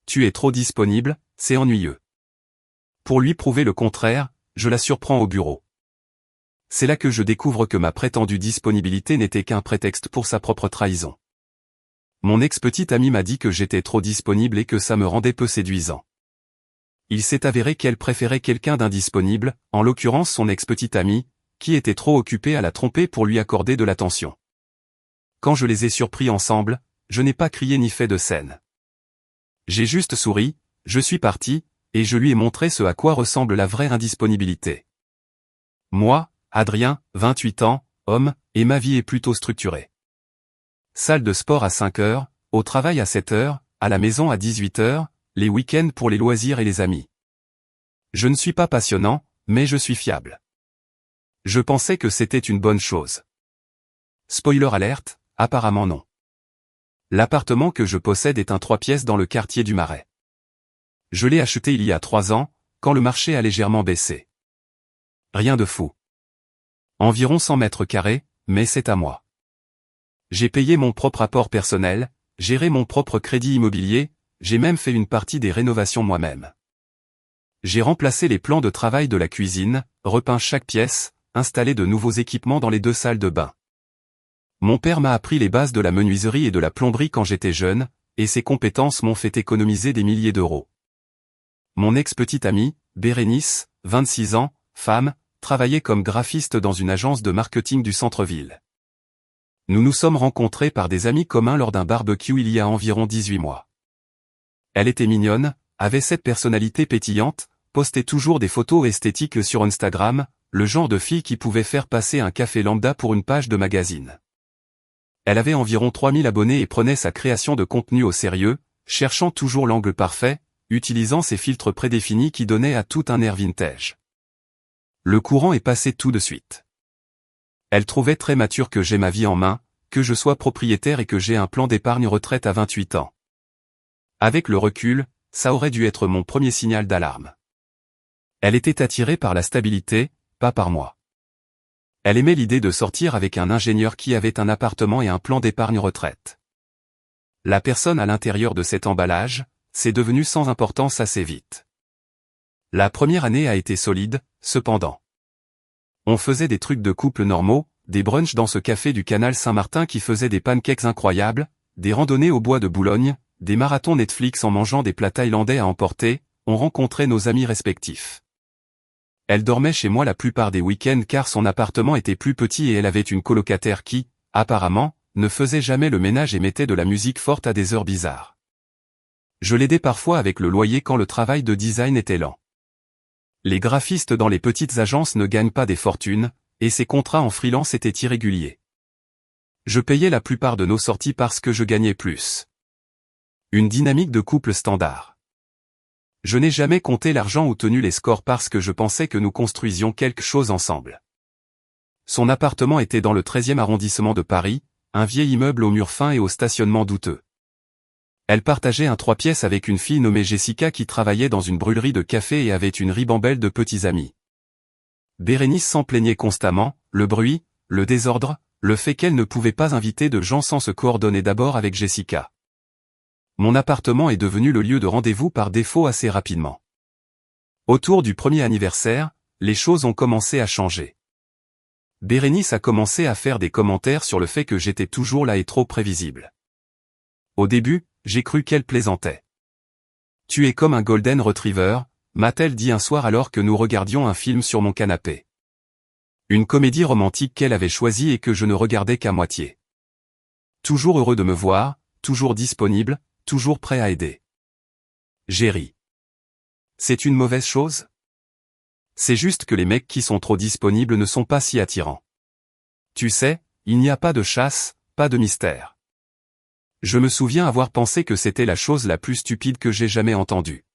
Tu es trop disponible, c'est ennuyeux. Pour lui prouver le contraire, je la surprends au bureau. C'est là que je découvre que ma prétendue disponibilité n'était qu'un prétexte pour sa propre trahison. Mon ex-petite amie m'a dit que j'étais trop disponible et que ça me rendait peu séduisant. Il s'est avéré qu'elle préférait quelqu'un d'indisponible, en l'occurrence son ex-petite amie, qui était trop occupée à la tromper pour lui accorder de l'attention. Quand je les ai surpris ensemble, je n'ai pas crié ni fait de scène. J'ai juste souri, je suis parti, et je lui ai montré ce à quoi ressemble la vraie indisponibilité. Moi, Adrien, 28 ans, homme, et ma vie est plutôt structurée. Salle de sport à 5 heures, au travail à 7 heures, à la maison à 18 heures, les week-ends pour les loisirs et les amis. Je ne suis pas passionnant, mais je suis fiable. Je pensais que c'était une bonne chose. Spoiler alerte, apparemment non. L'appartement que je possède est un 3 pièces dans le quartier du Marais. Je l'ai acheté il y a 3 ans, quand le marché a légèrement baissé. Rien de fou. Environ 100 mètres carrés, mais c'est à moi. J'ai payé mon propre apport personnel, géré mon propre crédit immobilier, j'ai même fait une partie des rénovations moi-même. J'ai remplacé les plans de travail de la cuisine, repeint chaque pièce, installé de nouveaux équipements dans les 2 salles de bain. Mon père m'a appris les bases de la menuiserie et de la plomberie quand j'étais jeune, et ses compétences m'ont fait économiser des milliers d'euros. Mon ex-petite amie, Bérénice, 26 ans, femme, travaillait comme graphiste dans une agence de marketing du centre-ville. Nous nous sommes rencontrés par des amis communs lors d'un barbecue il y a environ 18 mois. Elle était mignonne, avait cette personnalité pétillante, postait toujours des photos esthétiques sur Instagram, le genre de fille qui pouvait faire passer un café lambda pour une page de magazine. Elle avait environ 3000 abonnés et prenait sa création de contenu au sérieux, cherchant toujours l'angle parfait, utilisant ses filtres prédéfinis qui donnaient à tout un air vintage. Le courant est passé tout de suite. Elle trouvait très mature que j'ai ma vie en main, que je sois propriétaire et que j'ai un plan d'épargne retraite à 28 ans. Avec le recul, ça aurait dû être mon premier signal d'alarme. Elle était attirée par la stabilité, pas par moi. Elle aimait l'idée de sortir avec un ingénieur qui avait un appartement et un plan d'épargne retraite. La personne à l'intérieur de cet emballage, c'est devenu sans importance assez vite. La première année a été solide, cependant. On faisait des trucs de couple normaux, des brunchs dans ce café du canal Saint-Martin qui faisait des pancakes incroyables, des randonnées au bois de Boulogne, des marathons Netflix en mangeant des plats thaïlandais à emporter, on rencontrait nos amis respectifs. Elle dormait chez moi la plupart des week-ends car son appartement était plus petit et elle avait une colocataire qui, apparemment, ne faisait jamais le ménage et mettait de la musique forte à des heures bizarres. Je l'aidais parfois avec le loyer quand le travail de design était lent. Les graphistes dans les petites agences ne gagnent pas des fortunes, et ses contrats en freelance étaient irréguliers. Je payais la plupart de nos sorties parce que je gagnais plus. Une dynamique de couple standard. Je n'ai jamais compté l'argent ou tenu les scores parce que je pensais que nous construisions quelque chose ensemble. Son appartement était dans le 13e arrondissement de Paris, un vieil immeuble aux murs fins et au stationnement douteux. Elle partageait un 3 pièces avec une fille nommée Jessica qui travaillait dans une brûlerie de café et avait une ribambelle de petits amis. Bérénice s'en plaignait constamment, le bruit, le désordre, le fait qu'elle ne pouvait pas inviter de gens sans se coordonner d'abord avec Jessica. Mon appartement est devenu le lieu de rendez-vous par défaut assez rapidement. Autour du premier anniversaire, les choses ont commencé à changer. Bérénice a commencé à faire des commentaires sur le fait que j'étais toujours là et trop prévisible. Au début, j'ai cru qu'elle plaisantait. « Tu es comme un golden retriever », m'a-t-elle dit un soir alors que nous regardions un film sur mon canapé. Une comédie romantique qu'elle avait choisie et que je ne regardais qu'à moitié. Toujours heureux de me voir, toujours disponible, toujours prêt à aider. J'ai ri. C'est une mauvaise chose ? C'est juste que les mecs qui sont trop disponibles ne sont pas si attirants. Tu sais, il n'y a pas de chasse, pas de mystère. Je me souviens avoir pensé que c'était la chose la plus stupide que j'ai jamais entendue.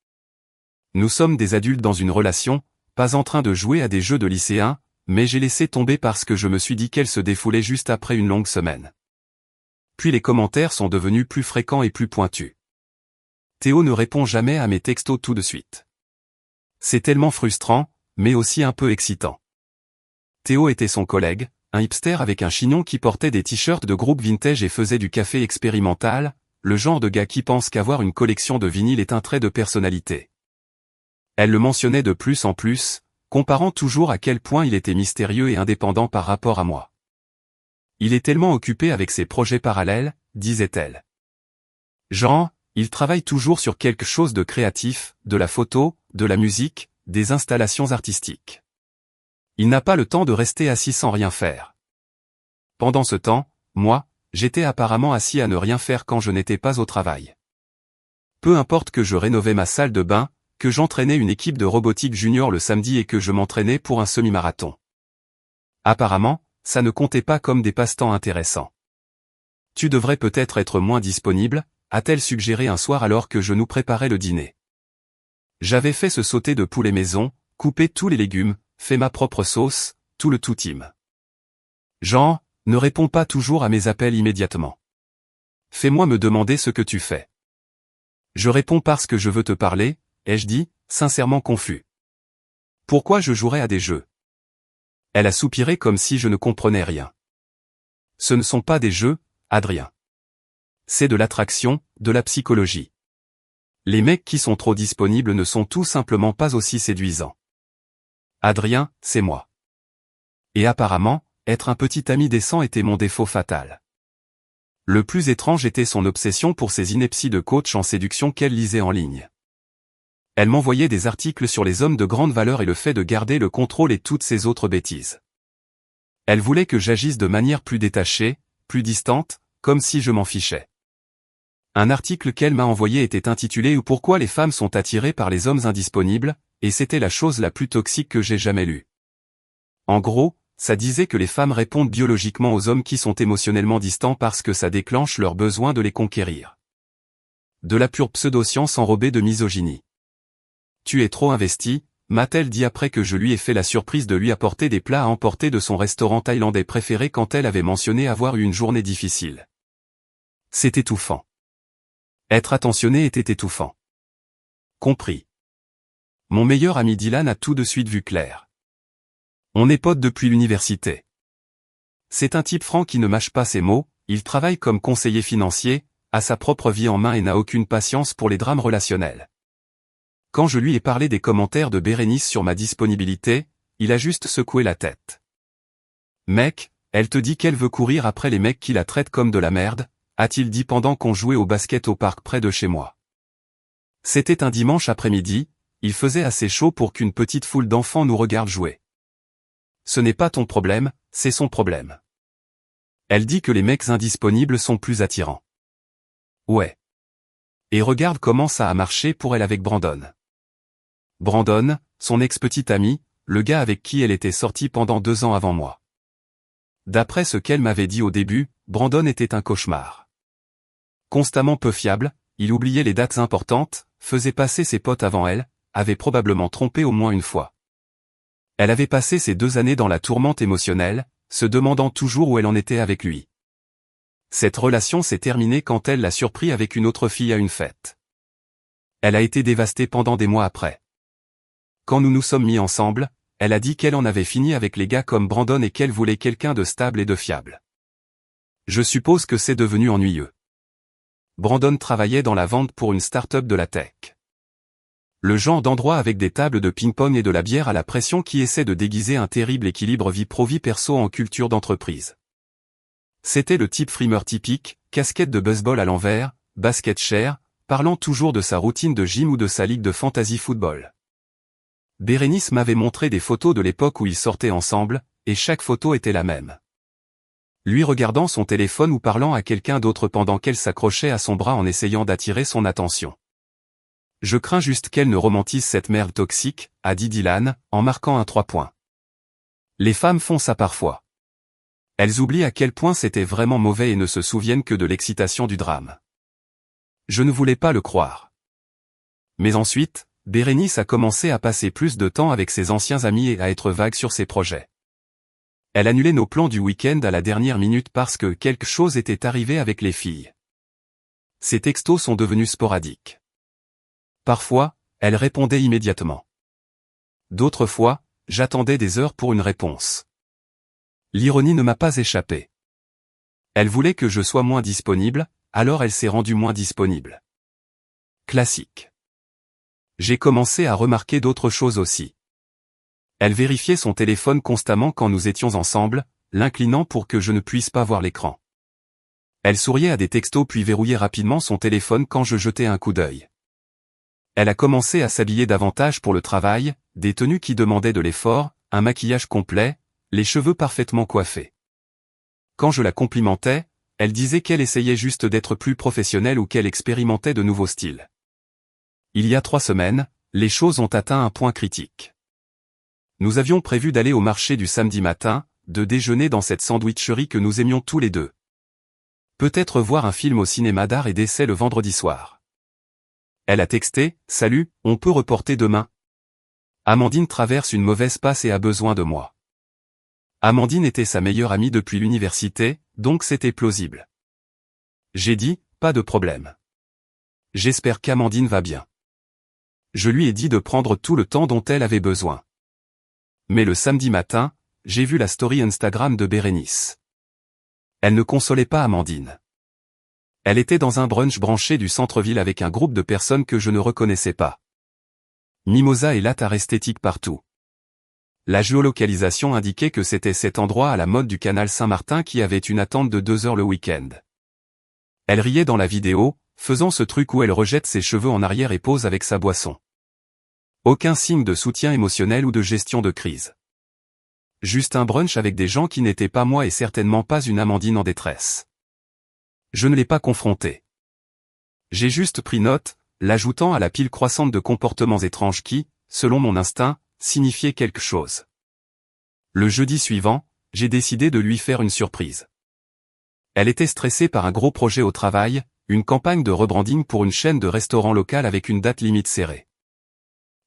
Nous sommes des adultes dans une relation, pas en train de jouer à des jeux de lycéens, mais j'ai laissé tomber parce que je me suis dit qu'elle se défoulait juste après une longue semaine. Puis les commentaires sont devenus plus fréquents et plus pointus. Théo ne répond jamais à mes textos tout de suite. C'est tellement frustrant, mais aussi un peu excitant. Théo était son collègue, un hipster avec un chignon qui portait des t-shirts de groupe vintage et faisait du café expérimental, le genre de gars qui pense qu'avoir une collection de vinyles est un trait de personnalité. Elle le mentionnait de plus en plus, comparant toujours à quel point il était mystérieux et indépendant par rapport à moi. Il est tellement occupé avec ses projets parallèles, disait-elle. Genre, il travaille toujours sur quelque chose de créatif, de la photo, de la musique, des installations artistiques. Il n'a pas le temps de rester assis sans rien faire. Pendant ce temps, moi, j'étais apparemment assis à ne rien faire quand je n'étais pas au travail. Peu importe que je rénovais ma salle de bain, que j'entraînais une équipe de robotique junior le samedi et que je m'entraînais pour un semi-marathon. Apparemment, ça ne comptait pas comme des passe-temps intéressants. Tu devrais peut-être être moins disponible, a-t-elle suggéré un soir alors que je nous préparais le dîner. J'avais fait ce sauté de poulet maison, coupé tous les légumes, fait ma propre sauce, tout le tout team. Genre, ne réponds pas toujours à mes appels immédiatement. Fais-moi me demander ce que tu fais. Je réponds parce que je veux te parler, ai-je dit, sincèrement confus. Pourquoi je jouerais à des jeux? Elle a soupiré comme si je ne comprenais rien. Ce ne sont pas des jeux, Adrien. C'est de l'attraction, de la psychologie. Les mecs qui sont trop disponibles ne sont tout simplement pas aussi séduisants. Adrien, c'est moi. Et apparemment, être un petit ami décent était mon défaut fatal. Le plus étrange était son obsession pour ces inepties de coach en séduction qu'elle lisait en ligne. Elle m'envoyait des articles sur les hommes de grande valeur et le fait de garder le contrôle et toutes ces autres bêtises. Elle voulait que j'agisse de manière plus détachée, plus distante, comme si je m'en fichais. Un article qu'elle m'a envoyé était intitulé « Pourquoi les femmes sont attirées par les hommes indisponibles ?» et c'était la chose la plus toxique que j'ai jamais lue. En gros, ça disait que les femmes répondent biologiquement aux hommes qui sont émotionnellement distants parce que ça déclenche leur besoin de les conquérir. De la pure pseudo-science enrobée de misogynie. Tu es trop investi, m'a-t-elle dit après que je lui ai fait la surprise de lui apporter des plats à emporter de son restaurant thaïlandais préféré quand elle avait mentionné avoir eu une journée difficile. C'est étouffant. Être attentionné était étouffant. Compris. Mon meilleur ami Dylan a tout de suite vu clair. On est potes depuis l'université. C'est un type franc qui ne mâche pas ses mots, il travaille comme conseiller financier, a sa propre vie en main et n'a aucune patience pour les drames relationnels. Quand je lui ai parlé des commentaires de Bérénice sur ma disponibilité, il a juste secoué la tête. Mec, elle te dit qu'elle veut courir après les mecs qui la traitent comme de la merde, a-t-il dit pendant qu'on jouait au basket au parc près de chez moi. C'était un dimanche après-midi, il faisait assez chaud pour qu'une petite foule d'enfants nous regarde jouer. Ce n'est pas ton problème, c'est son problème. Elle dit que les mecs indisponibles sont plus attirants. Ouais. Et regarde comment ça a marché pour elle avec Brandon. Brandon, son ex-petit ami, le gars avec qui elle était sortie pendant 2 ans avant moi. D'après ce qu'elle m'avait dit au début, Brandon était un cauchemar. Constamment peu fiable, il oubliait les dates importantes, faisait passer ses potes avant elle, avait probablement trompé au moins une fois. Elle avait passé ces 2 années dans la tourmente émotionnelle, se demandant toujours où elle en était avec lui. Cette relation s'est terminée quand elle l'a surpris avec une autre fille à une fête. Elle a été dévastée pendant des mois après. Quand nous nous sommes mis ensemble, elle a dit qu'elle en avait fini avec les gars comme Brandon et qu'elle voulait quelqu'un de stable et de fiable. Je suppose que c'est devenu ennuyeux. Brandon travaillait dans la vente pour une start-up de la tech. Le genre d'endroit avec des tables de ping-pong et de la bière à la pression qui essaie de déguiser un terrible équilibre vie pro-vie perso en culture d'entreprise. C'était le type frimeur typique, casquette de baseball à l'envers, basket cher, parlant toujours de sa routine de gym ou de sa ligue de fantasy football. Bérénice m'avait montré des photos de l'époque où ils sortaient ensemble, et chaque photo était la même. Lui regardant son téléphone ou parlant à quelqu'un d'autre pendant qu'elle s'accrochait à son bras en essayant d'attirer son attention. Je crains juste qu'elle ne romantise cette merde toxique, a dit Dylan, en marquant un 3 points. Les femmes font ça parfois. Elles oublient à quel point c'était vraiment mauvais et ne se souviennent que de l'excitation du drame. Je ne voulais pas le croire. Mais ensuite, Bérénice a commencé à passer plus de temps avec ses anciens amis et à être vague sur ses projets. Elle annulait nos plans du week-end à la dernière minute parce que quelque chose était arrivé avec les filles. Ses textos sont devenus sporadiques. Parfois, elle répondait immédiatement. D'autres fois, j'attendais des heures pour une réponse. L'ironie ne m'a pas échappé. Elle voulait que je sois moins disponible, alors elle s'est rendue moins disponible. Classique. J'ai commencé à remarquer d'autres choses aussi. Elle vérifiait son téléphone constamment quand nous étions ensemble, l'inclinant pour que je ne puisse pas voir l'écran. Elle souriait à des textos puis verrouillait rapidement son téléphone quand je jetais un coup d'œil. Elle a commencé à s'habiller davantage pour le travail, des tenues qui demandaient de l'effort, un maquillage complet, les cheveux parfaitement coiffés. Quand je la complimentais, elle disait qu'elle essayait juste d'être plus professionnelle ou qu'elle expérimentait de nouveaux styles. Il y a 3 semaines, les choses ont atteint un point critique. Nous avions prévu d'aller au marché du samedi matin, de déjeuner dans cette sandwicherie que nous aimions tous les deux. Peut-être voir un film au cinéma d'art et d'essai le vendredi soir. Elle a texté « Salut, on peut reporter demain ?» Amandine traverse une mauvaise passe et a besoin de moi. Amandine était sa meilleure amie depuis l'université, donc c'était plausible. J'ai dit « Pas de problème. J'espère qu'Amandine va bien. » Je lui ai dit de prendre tout le temps dont elle avait besoin. Mais le samedi matin, j'ai vu la story Instagram de Bérénice. Elle ne consolait pas Amandine. Elle était dans un brunch branché du centre-ville avec un groupe de personnes que je ne reconnaissais pas. Mimosa et latte à esthétique partout. La géolocalisation indiquait que c'était cet endroit à la mode du canal Saint-Martin qui avait une attente de 2 heures le week-end. Elle riait dans la vidéo, faisant ce truc où elle rejette ses cheveux en arrière et pose avec sa boisson. Aucun signe de soutien émotionnel ou de gestion de crise. Juste un brunch avec des gens qui n'étaient pas moi et certainement pas une Amandine en détresse. Je ne l'ai pas confrontée. J'ai juste pris note, l'ajoutant à la pile croissante de comportements étranges qui, selon mon instinct, signifiaient quelque chose. Le jeudi suivant, j'ai décidé de lui faire une surprise. Elle était stressée par un gros projet au travail, une campagne de rebranding pour une chaîne de restaurants locale avec une date limite serrée.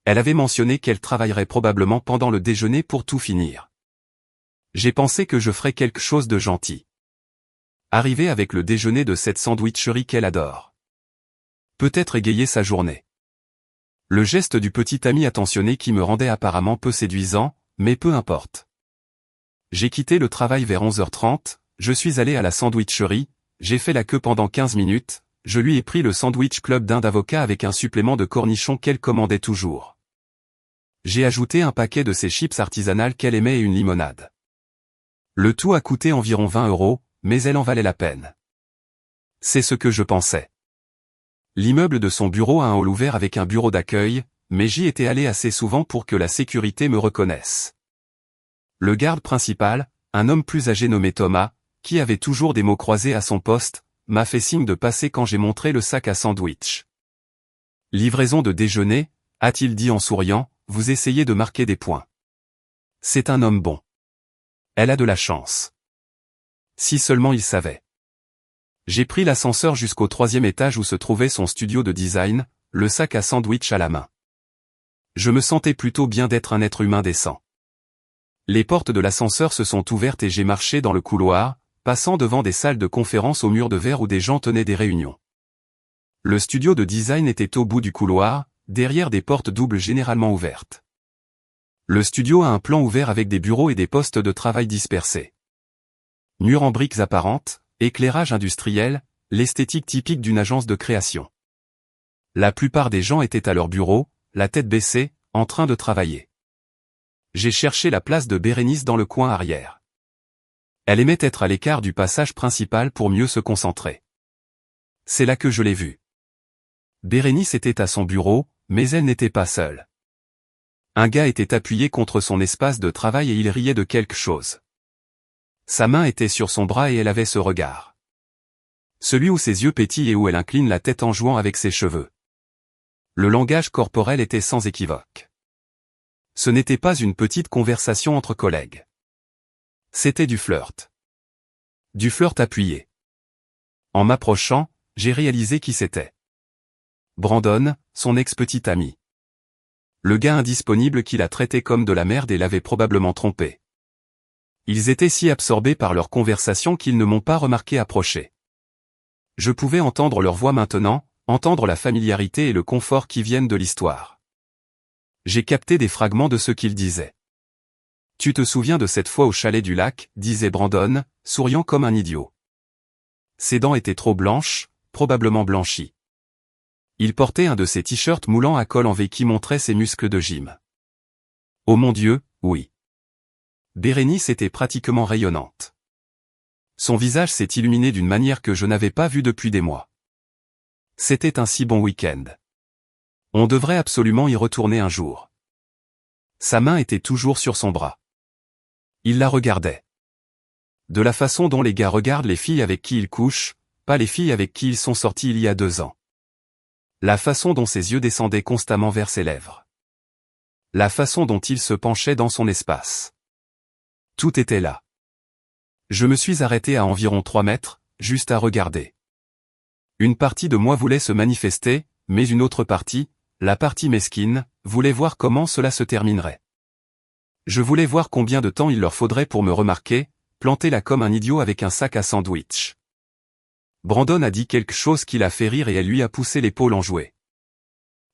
Elle avait mentionné qu'elle travaillerait probablement pendant le déjeuner pour tout finir. J'ai pensé que je ferais quelque chose de gentil. Arriver avec le déjeuner de cette sandwicherie qu'elle adore. Peut-être égayer sa journée. Le geste du petit ami attentionné qui me rendait apparemment peu séduisant, mais peu importe. J'ai quitté le travail vers 11h30, je suis allé à la sandwicherie, j'ai fait la queue pendant 15 minutes, je lui ai pris le sandwich club dinde avocat avec un supplément de cornichons qu'elle commandait toujours. J'ai ajouté un paquet de ces chips artisanales qu'elle aimait et une limonade. Le tout a coûté environ 20 €, mais elle en valait la peine. C'est ce que je pensais. L'immeuble de son bureau a un hall ouvert avec un bureau d'accueil, mais j'y étais allé assez souvent pour que la sécurité me reconnaisse. Le garde principal, un homme plus âgé nommé Thomas, qui avait toujours des mots croisés à son poste, m'a fait signe de passer quand j'ai montré le sac à sandwich. Livraison de déjeuner, a-t-il dit en souriant, vous essayez de marquer des points. C'est un homme bon. Elle a de la chance. Si seulement il savait. J'ai pris l'ascenseur jusqu'au 3e étage où se trouvait son studio de design, le sac à sandwich à la main. Je me sentais plutôt bien d'être un être humain décent. Les portes de l'ascenseur se sont ouvertes et j'ai marché dans le couloir, passant devant des salles de conférence aux murs de verre où des gens tenaient des réunions. Le studio de design était au bout du couloir, derrière des portes doubles généralement ouvertes. Le studio a un plan ouvert avec des bureaux et des postes de travail dispersés. Murs en briques apparentes, éclairage industriel, l'esthétique typique d'une agence de création. La plupart des gens étaient à leur bureau, la tête baissée, en train de travailler. J'ai cherché la place de Bérénice dans le coin arrière. Elle aimait être à l'écart du passage principal pour mieux se concentrer. C'est là que je l'ai vue. Bérénice était à son bureau, mais elle n'était pas seule. Un gars était appuyé contre son espace de travail et il riait de quelque chose. Sa main était sur son bras et elle avait ce regard. Celui où ses yeux pétillent et où elle incline la tête en jouant avec ses cheveux. Le langage corporel était sans équivoque. Ce n'était pas une petite conversation entre collègues. C'était du flirt. Du flirt appuyé. En m'approchant, j'ai réalisé qui c'était. Brandon, son ex-petit ami. Le gars indisponible qui la traitait comme de la merde et l'avait probablement trompé. Ils étaient si absorbés par leur conversation qu'ils ne m'ont pas remarqué approcher. Je pouvais entendre leur voix maintenant, entendre la familiarité et le confort qui viennent de l'histoire. J'ai capté des fragments de ce qu'ils disaient. Tu te souviens de cette fois au chalet du lac, disait Brandon, souriant comme un idiot. Ses dents étaient trop blanches, probablement blanchi. Il portait un de ces t-shirts moulants à col en V qui montraient ses muscles de gym. Oh mon Dieu, oui. Bérénice était pratiquement rayonnante. Son visage s'est illuminé d'une manière que je n'avais pas vue depuis des mois. C'était un si bon week-end. On devrait absolument y retourner un jour. Sa main était toujours sur son bras. Il la regardait. De la façon dont les gars regardent les filles avec qui ils couchent, pas les filles avec qui ils sont sortis il y a 2 ans. La façon dont ses yeux descendaient constamment vers ses lèvres. La façon dont il se penchait dans son espace. Tout était là. Je me suis arrêté à environ 3 mètres, juste à regarder. Une partie de moi voulait se manifester, mais une autre partie, la partie mesquine, voulait voir comment cela se terminerait. Je voulais voir combien de temps il leur faudrait pour me remarquer, planter là comme un idiot avec un sac à sandwich. Brandon a dit quelque chose qui l'a fait rire et elle lui a poussé l'épaule enjouée.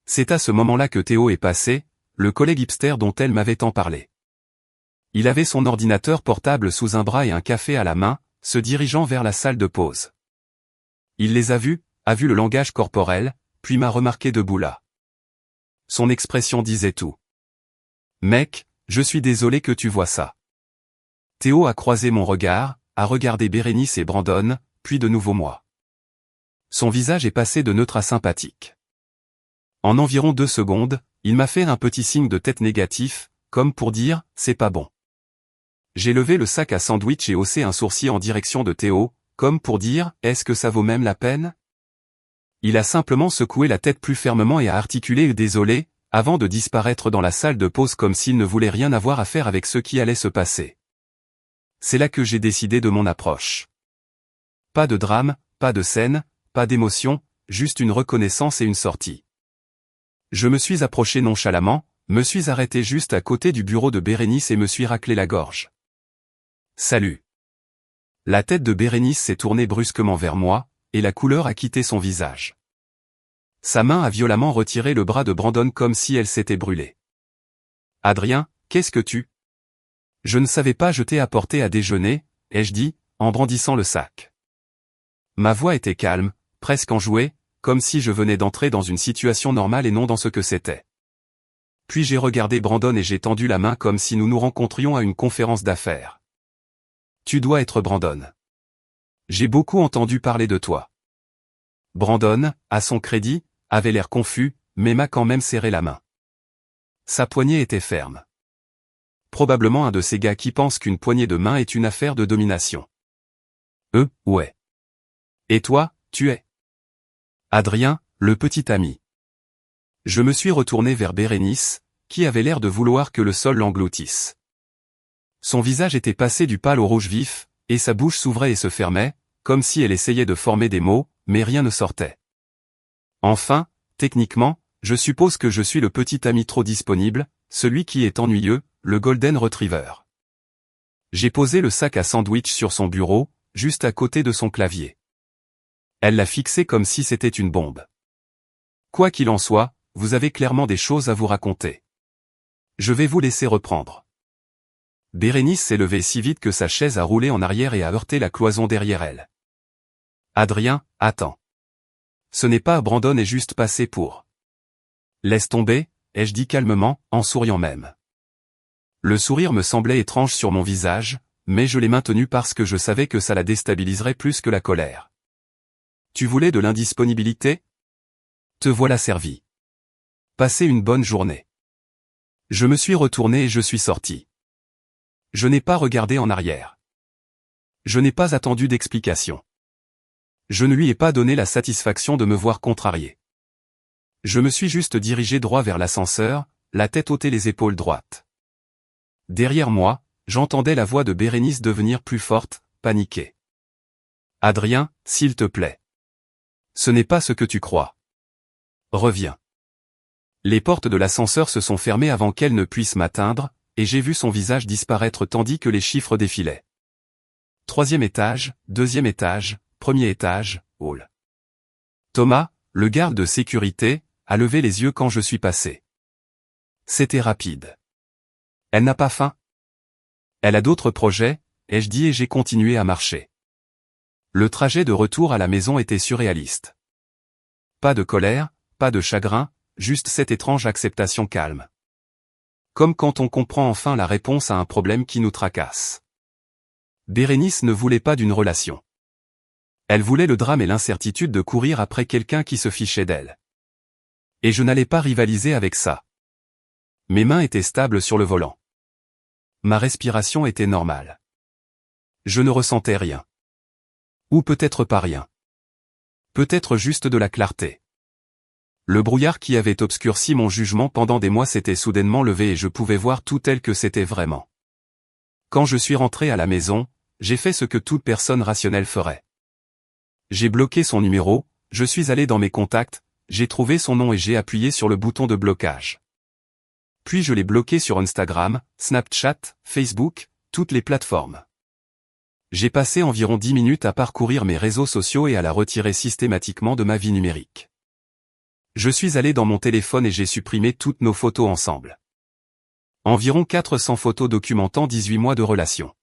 C'est à ce moment-là que Théo est passé, le collègue hipster dont elle m'avait tant parlé. Il avait son ordinateur portable sous un bras et un café à la main, se dirigeant vers la salle de pause. Il les a vu le langage corporel, puis m'a remarqué debout là. Son expression disait tout. Mec, je suis désolé que tu vois ça. Théo a croisé mon regard, a regardé Bérénice et Brandon, puis de nouveau moi. Son visage est passé de neutre à sympathique. En environ 2 secondes, il m'a fait un petit signe de tête négatif, comme pour dire « c'est pas bon ». J'ai levé le sac à sandwich et haussé un sourcil en direction de Théo, comme pour dire « est-ce que ça vaut même la peine ?» Il a simplement secoué la tête plus fermement et a articulé « désolé », avant de disparaître dans la salle de pause comme s'il ne voulait rien avoir à faire avec ce qui allait se passer. C'est là que j'ai décidé de mon approche. Pas de drame, pas de scène, pas d'émotion, juste une reconnaissance et une sortie. Je me suis approché nonchalamment, me suis arrêté juste à côté du bureau de Bérénice et me suis raclé la gorge. Salut. La tête de Bérénice s'est tournée brusquement vers moi, et la couleur a quitté son visage. Sa main a violemment retiré le bras de Brandon comme si elle s'était brûlée. Adrien, qu'est-ce que tu... Je ne savais pas, je t'ai apporté à déjeuner, ai-je dit, en brandissant le sac. Ma voix était calme, presque enjouée, comme si je venais d'entrer dans une situation normale et non dans ce que c'était. Puis j'ai regardé Brandon et j'ai tendu la main comme si nous nous rencontrions à une conférence d'affaires. Tu dois être Brandon. J'ai beaucoup entendu parler de toi. Brandon, à son crédit, avait l'air confus, mais m'a quand même serré la main. Sa poignée était ferme. Probablement un de ces gars qui pensent qu'une poignée de main est une affaire de domination. Ouais. Et toi, tu es Adrien, le petit ami. Je me suis retourné vers Bérénice, qui avait l'air de vouloir que le sol l'engloutisse. Son visage était passé du pâle au rouge vif, et sa bouche s'ouvrait et se fermait, comme si elle essayait de former des mots, mais rien ne sortait. Enfin, techniquement, je suppose que je suis le petit ami trop disponible, celui qui est ennuyeux, le Golden Retriever. J'ai posé le sac à sandwich sur son bureau, juste à côté de son clavier. Elle l'a fixé comme si c'était une bombe. Quoi qu'il en soit, vous avez clairement des choses à vous raconter. Je vais vous laisser reprendre. Bérénice s'est levée si vite que sa chaise a roulé en arrière et a heurté la cloison derrière elle. Adrien, attends. Ce n'est pas Brandon est juste passé pour. Laisse tomber, ai-je dit calmement, en souriant même. Le sourire me semblait étrange sur mon visage, mais je l'ai maintenu parce que je savais que ça la déstabiliserait plus que la colère. Tu voulais de l'indisponibilité ? Te voilà servi. Passez une bonne journée. Je me suis retourné et je suis sorti. Je n'ai pas regardé en arrière. Je n'ai pas attendu d'explication. Je ne lui ai pas donné la satisfaction de me voir contrarié. Je me suis juste dirigé droit vers l'ascenseur, la tête haute et les épaules droites. Derrière moi, j'entendais la voix de Bérénice devenir plus forte, paniquée. Adrien, s'il te plaît. Ce n'est pas ce que tu crois. Reviens. Les portes de l'ascenseur se sont fermées avant qu'elle ne puisse m'atteindre, et j'ai vu son visage disparaître tandis que les chiffres défilaient. 3e étage, 2e étage, 1er étage, hall. Thomas, le garde de sécurité, a levé les yeux quand je suis passé. C'était rapide. Elle n'a pas faim ? Elle a d'autres projets, ai-je dit et j'ai continué à marcher. Le trajet de retour à la maison était surréaliste. Pas de colère, pas de chagrin, juste cette étrange acceptation calme. Comme quand on comprend enfin la réponse à un problème qui nous tracasse. Bérénice ne voulait pas d'une relation. Elle voulait le drame et l'incertitude de courir après quelqu'un qui se fichait d'elle. Et je n'allais pas rivaliser avec ça. Mes mains étaient stables sur le volant. Ma respiration était normale. Je ne ressentais rien. Ou peut-être pas rien. Peut-être juste de la clarté. Le brouillard qui avait obscurci mon jugement pendant des mois s'était soudainement levé et je pouvais voir tout tel que c'était vraiment. Quand je suis rentré à la maison, j'ai fait ce que toute personne rationnelle ferait. J'ai bloqué son numéro, je suis allé dans mes contacts, j'ai trouvé son nom et j'ai appuyé sur le bouton de blocage. Puis je l'ai bloqué sur Instagram, Snapchat, Facebook, toutes les plateformes. J'ai passé environ 10 minutes à parcourir mes réseaux sociaux et à la retirer systématiquement de ma vie numérique. Je suis allé dans mon téléphone et j'ai supprimé toutes nos photos ensemble. Environ 400 photos documentant 18 mois de relation.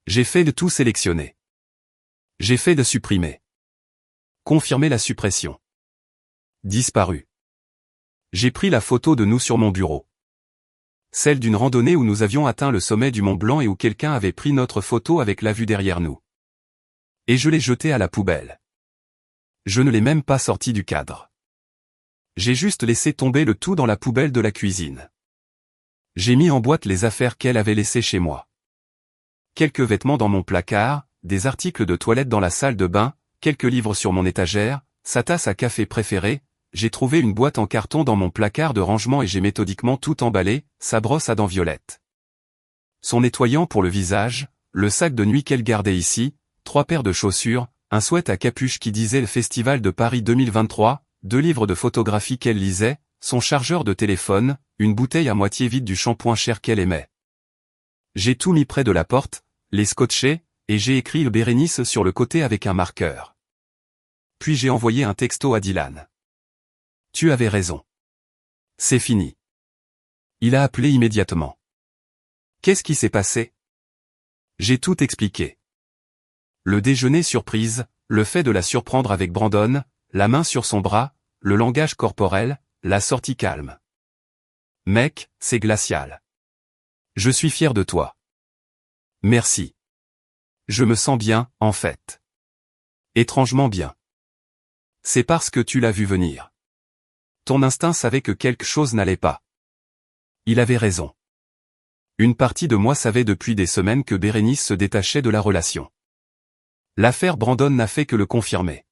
J'ai fait de tout sélectionner. J'ai fait de supprimer. Confirmer la suppression. Disparu. J'ai pris la photo de nous sur mon bureau. Celle d'une randonnée où nous avions atteint le sommet du Mont Blanc et où quelqu'un avait pris notre photo avec la vue derrière nous. Et je l'ai jetée à la poubelle. Je ne l'ai même pas sortie du cadre. J'ai juste laissé tomber le tout dans la poubelle de la cuisine. J'ai mis en boîte les affaires qu'elle avait laissées chez moi. Quelques vêtements dans mon placard, des articles de toilette dans la salle de bain, quelques livres sur mon étagère, sa tasse à café préférée, j'ai trouvé une boîte en carton dans mon placard de rangement et j'ai méthodiquement tout emballé, sa brosse à dents violette. Son nettoyant pour le visage, le sac de nuit qu'elle gardait ici, 3 paires de chaussures, un sweat à capuche qui disait le Festival de Paris 2023, 2 livres de photographie qu'elle lisait, son chargeur de téléphone, une bouteille à moitié vide du shampoing cher qu'elle aimait. J'ai tout mis près de la porte, les scotché, et j'ai écrit Bérénice sur le côté avec un marqueur. Puis j'ai envoyé un texto à Dylan. Tu avais raison. C'est fini. Il a appelé immédiatement. Qu'est-ce qui s'est passé? J'ai tout expliqué. Le déjeuner surprise, le fait de la surprendre avec Brandon, la main sur son bras, le langage corporel, la sortie calme. Mec, c'est glacial. Je suis fier de toi. Merci. Je me sens bien, en fait. Étrangement bien. C'est parce que tu l'as vu venir. Ton instinct savait que quelque chose n'allait pas. Il avait raison. Une partie de moi savait depuis des semaines que Bérénice se détachait de la relation. L'affaire Brandon n'a fait que le confirmer.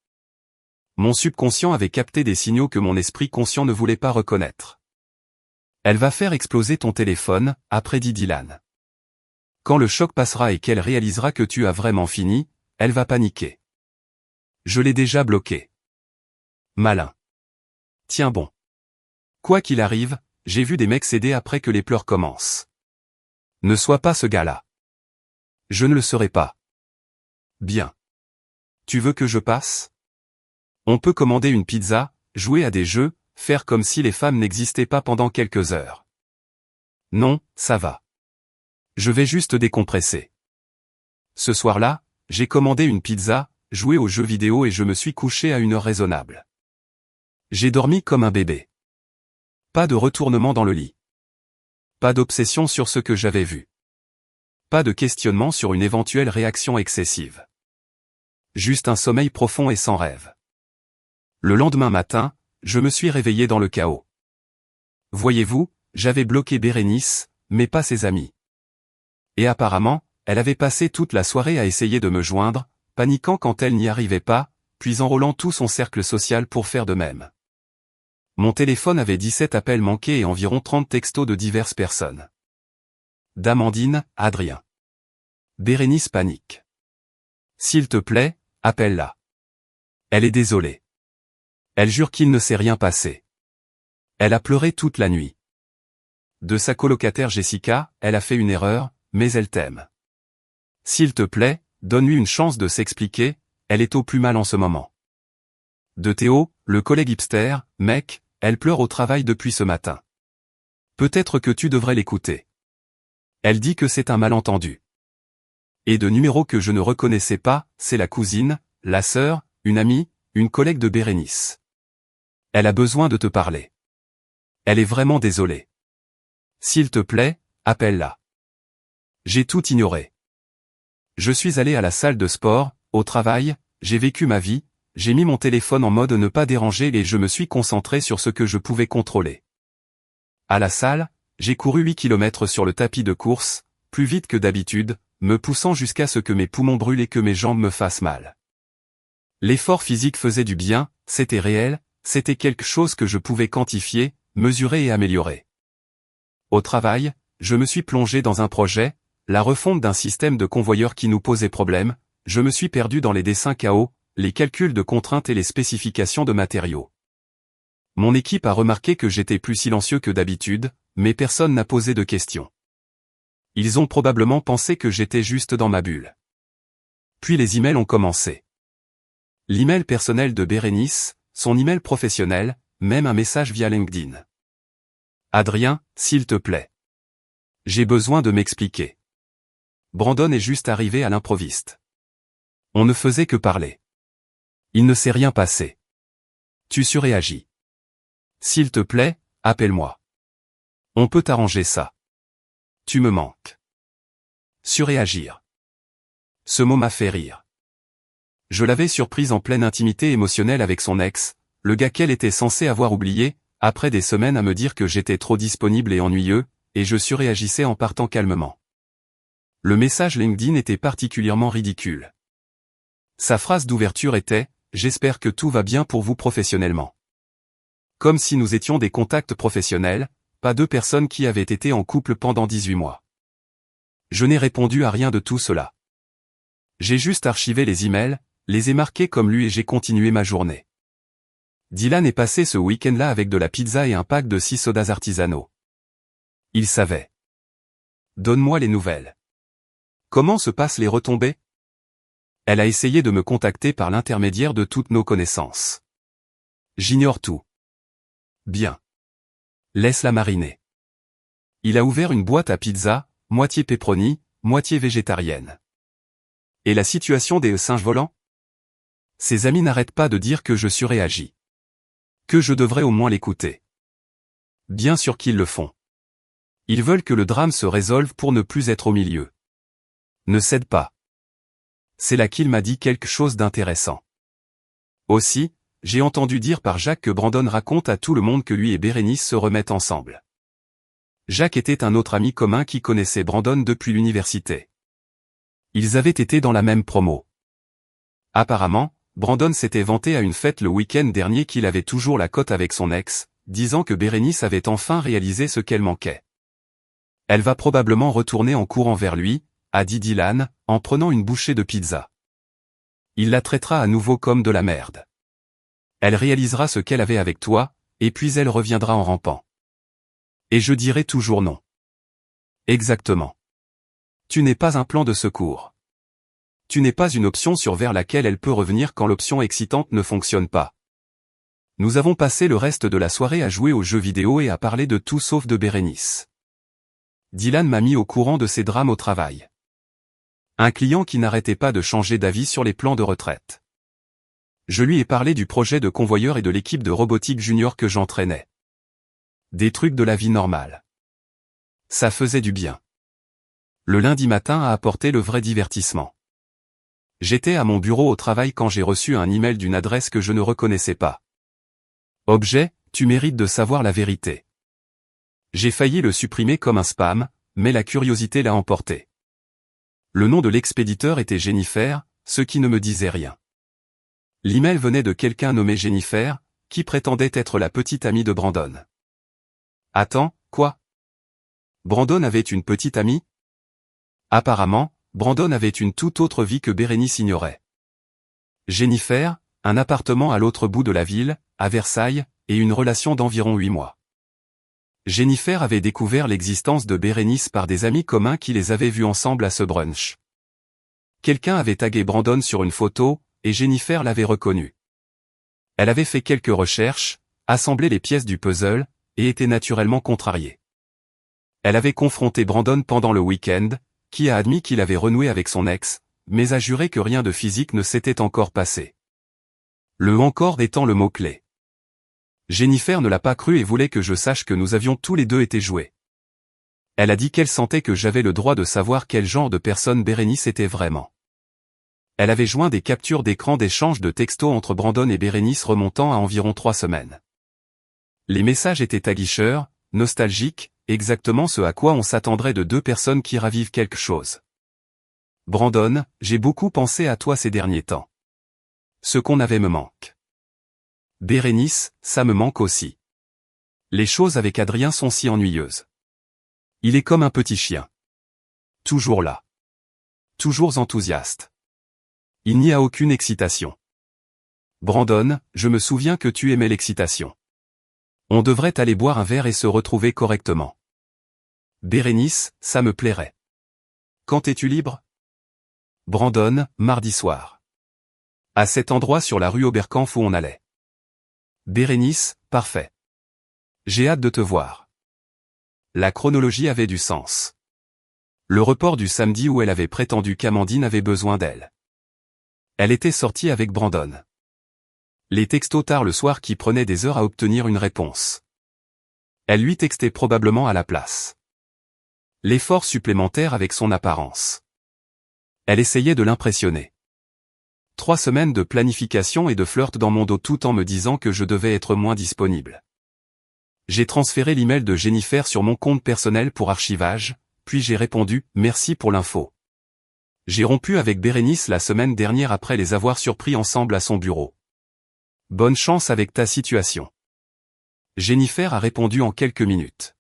Mon subconscient avait capté des signaux que mon esprit conscient ne voulait pas reconnaître. Elle va faire exploser ton téléphone, a prédit Dylan. Quand le choc passera et qu'elle réalisera que tu as vraiment fini, elle va paniquer. Je l'ai déjà bloqué. Malin. Tiens bon. Quoi qu'il arrive, j'ai vu des mecs céder après que les pleurs commencent. Ne sois pas ce gars-là. Je ne le serai pas. Bien. Tu veux que je passe? On peut commander une pizza, jouer à des jeux, faire comme si les femmes n'existaient pas pendant quelques heures. Non, ça va. Je vais juste décompresser. Ce soir-là, j'ai commandé une pizza, joué aux jeux vidéo et je me suis couché à une heure raisonnable. J'ai dormi comme un bébé. Pas de retournement dans le lit. Pas d'obsession sur ce que j'avais vu. Pas de questionnement sur une éventuelle réaction excessive. Juste un sommeil profond et sans rêve. Le lendemain matin, je me suis réveillé dans le chaos. Voyez-vous, j'avais bloqué Bérénice, mais pas ses amis. Et apparemment, elle avait passé toute la soirée à essayer de me joindre, paniquant quand elle n'y arrivait pas, puis enrôlant tout son cercle social pour faire de même. Mon téléphone avait 17 appels manqués et environ 30 textos de diverses personnes. D'Amandine, Adrien. Bérénice panique. S'il te plaît, appelle-la. Elle est désolée. Elle jure qu'il ne s'est rien passé. Elle a pleuré toute la nuit. De sa colocataire Jessica, elle a fait une erreur, mais elle t'aime. S'il te plaît, donne-lui une chance de s'expliquer, elle est au plus mal en ce moment. De Théo, le collègue hipster, mec, elle pleure au travail depuis ce matin. Peut-être que tu devrais l'écouter. Elle dit que c'est un malentendu. Et de numéros que je ne reconnaissais pas, c'est la cousine, la sœur, une amie, une collègue de Bérénice. Elle a besoin de te parler. Elle est vraiment désolée. S'il te plaît, appelle-la. J'ai tout ignoré. Je suis allé à la salle de sport, au travail, j'ai vécu ma vie, j'ai mis mon téléphone en mode ne pas déranger et je me suis concentré sur ce que je pouvais contrôler. À la salle, j'ai couru 8 km sur le tapis de course, plus vite que d'habitude, me poussant jusqu'à ce que mes poumons brûlent et que mes jambes me fassent mal. L'effort physique faisait du bien, c'était réel, c'était quelque chose que je pouvais quantifier, mesurer et améliorer. Au travail, je me suis plongé dans un projet, la refonte d'un système de convoyeur qui nous posait problème, je me suis perdu dans les dessins KO, les calculs de contraintes et les spécifications de matériaux. Mon équipe a remarqué que j'étais plus silencieux que d'habitude, mais personne n'a posé de questions. Ils ont probablement pensé que j'étais juste dans ma bulle. Puis les emails ont commencé. L'email personnel de Bérénice, son email professionnel, même un message via LinkedIn. Adrien, s'il te plaît. J'ai besoin de m'expliquer. Brandon est juste arrivé à l'improviste. On ne faisait que parler. Il ne s'est rien passé. Tu surréagis. S'il te plaît, appelle-moi. On peut arranger ça. Tu me manques. Surréagir. Ce mot m'a fait rire. Je l'avais surprise en pleine intimité émotionnelle avec son ex, le gars qu'elle était censée avoir oublié, après des semaines à me dire que j'étais trop disponible et ennuyeux, et je surréagissais en partant calmement. Le message LinkedIn était particulièrement ridicule. Sa phrase d'ouverture était « J'espère que tout va bien pour vous professionnellement ». Comme si nous étions des contacts professionnels, pas deux personnes qui avaient été en couple pendant 18 mois. Je n'ai répondu à rien de tout cela. J'ai juste archivé les emails, les ai marqués comme lui et j'ai continué ma journée. Dylan est passé ce week-end-là avec de la pizza et un pack de 6 sodas artisanaux. Il savait. Donne-moi les nouvelles. Comment se passent les retombées? Elle a essayé de me contacter par l'intermédiaire de toutes nos connaissances. J'ignore tout. Bien. Laisse-la mariner. Il a ouvert une boîte à pizza, moitié pepperoni, moitié végétarienne. Et la situation des singes volants? Ses amis n'arrêtent pas de dire que je surréagis. Que je devrais au moins l'écouter. Bien sûr qu'ils le font. Ils veulent que le drame se résolve pour ne plus être au milieu. Ne cède pas. C'est là qu'il m'a dit quelque chose d'intéressant. Aussi, j'ai entendu dire par Jacques que Brandon raconte à tout le monde que lui et Bérénice se remettent ensemble. Jacques était un autre ami commun qui connaissait Brandon depuis l'université. Ils avaient été dans la même promo. Apparemment, Brandon s'était vanté à une fête le week-end dernier qu'il avait toujours la cote avec son ex, disant que Bérénice avait enfin réalisé ce qu'elle manquait. Elle va probablement retourner en courant vers lui, a dit Dylan, en prenant une bouchée de pizza. Il la traitera à nouveau comme de la merde. Elle réalisera ce qu'elle avait avec toi, et puis elle reviendra en rampant. Et je dirai toujours non. Exactement. Tu n'es pas un plan de secours. Tu n'es pas une option vers laquelle elle peut revenir quand l'option excitante ne fonctionne pas. Nous avons passé le reste de la soirée à jouer aux jeux vidéo et à parler de tout sauf de Bérénice. Dylan m'a mis au courant de ses drames au travail. Un client qui n'arrêtait pas de changer d'avis sur les plans de retraite. Je lui ai parlé du projet de convoyeur et de l'équipe de robotique junior que j'entraînais. Des trucs de la vie normale. Ça faisait du bien. Le lundi matin a apporté le vrai divertissement. J'étais à mon bureau au travail quand j'ai reçu un email d'une adresse que je ne reconnaissais pas. Objet, tu mérites de savoir la vérité. J'ai failli le supprimer comme un spam, mais la curiosité l'a emporté. Le nom de l'expéditeur était Jennifer, ce qui ne me disait rien. L'email venait de quelqu'un nommé Jennifer, qui prétendait être la petite amie de Brandon. Attends, quoi? Brandon avait une petite amie? Apparemment, Brandon avait une toute autre vie que Bérénice ignorait. Jennifer, un appartement à l'autre bout de la ville, à Versailles, et une relation d'environ 8 mois. Jennifer avait découvert l'existence de Bérénice par des amis communs qui les avaient vus ensemble à ce brunch. Quelqu'un avait tagué Brandon sur une photo, et Jennifer l'avait reconnu. Elle avait fait quelques recherches, assemblé les pièces du puzzle, et était naturellement contrariée. Elle avait confronté Brandon pendant le week-end, qui a admis qu'il avait renoué avec son ex, mais a juré que rien de physique ne s'était encore passé. Le « encore » étant le mot-clé. Jennifer ne l'a pas cru et voulait que je sache que nous avions tous les deux été joués. Elle a dit qu'elle sentait que j'avais le droit de savoir quel genre de personne Bérénice était vraiment. Elle avait joint des captures d'écran d'échanges de textos entre Brandon et Bérénice remontant à environ 3 semaines. Les messages étaient aguicheurs, nostalgiques, exactement ce à quoi on s'attendrait de deux personnes qui ravivent quelque chose. Brandon, j'ai beaucoup pensé à toi ces derniers temps. Ce qu'on avait me manque. Bérénice, ça me manque aussi. Les choses avec Adrien sont si ennuyeuses. Il est comme un petit chien. Toujours là. Toujours enthousiaste. Il n'y a aucune excitation. Brandon, je me souviens que tu aimais l'excitation. On devrait aller boire un verre et se retrouver correctement. Bérénice, ça me plairait. Quand es-tu libre? Brandon, mardi soir. À cet endroit sur la rue Oberkampf où on allait. Bérénice, parfait. J'ai hâte de te voir. La chronologie avait du sens. Le report du samedi où elle avait prétendu qu'Amandine avait besoin d'elle. Elle était sortie avec Brandon. Les textos tard le soir qui prenaient des heures à obtenir une réponse. Elle lui textait probablement à la place. L'effort supplémentaire avec son apparence. Elle essayait de l'impressionner. 3 semaines de planification et de flirt dans mon dos tout en me disant que je devais être moins disponible. J'ai transféré l'email de Jennifer sur mon compte personnel pour archivage, puis j'ai répondu « Merci pour l'info ». J'ai rompu avec Bérénice la semaine dernière après les avoir surpris ensemble à son bureau. Bonne chance avec ta situation. Jennifer a répondu en quelques minutes.